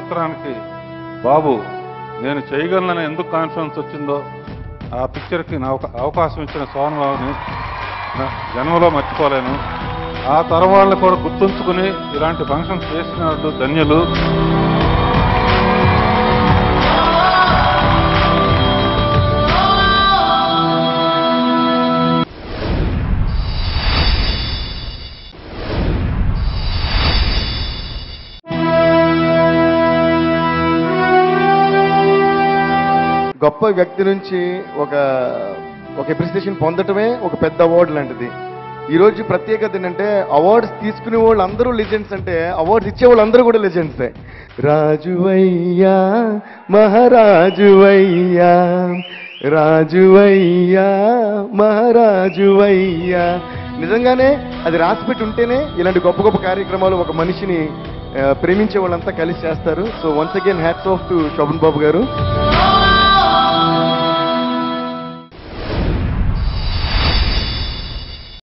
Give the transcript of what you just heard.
సంవత్సరానికి బాబు నేను చేయగలనని ఎందుకు కాన్ఫిడెన్స్ వచ్చిందో ఆ పిక్చర్కి నా అవకాశం ఇచ్చిన సోహన్ బాబుని జన్మలో మర్చిపోలేను. ఆ తరం వాళ్ళు కూడా గుర్తుంచుకుని ఇలాంటి ఫంక్షన్స్ చేసిన వాళ్ళు ధన్యులు. గొప్ప వ్యక్తి నుంచి ఒక అప్రిసియేషన్ పొందటమే ఒక పెద్ద అవార్డు లాంటిది. ఈరోజు ప్రత్యేకత ఏంటంటే అవార్డ్స్ తీసుకునే వాళ్ళు అందరూ లెజెండ్స్ అంటే అవార్డ్స్ ఇచ్చే వాళ్ళు అందరూ కూడా లెజెండ్సే. రాజువయ్యా మహారాజువయ్యా, రాజువయ్యా మహారాజువయ్యా. నిజంగానే అది రాసిపెట్టి ఉంటేనే ఇలాంటి గొప్ప గొప్ప కార్యక్రమాలు ఒక మనిషిని ప్రేమించే వాళ్ళంతా కలిసి చేస్తారు. So once again hats off to Shobhan Babu గారు.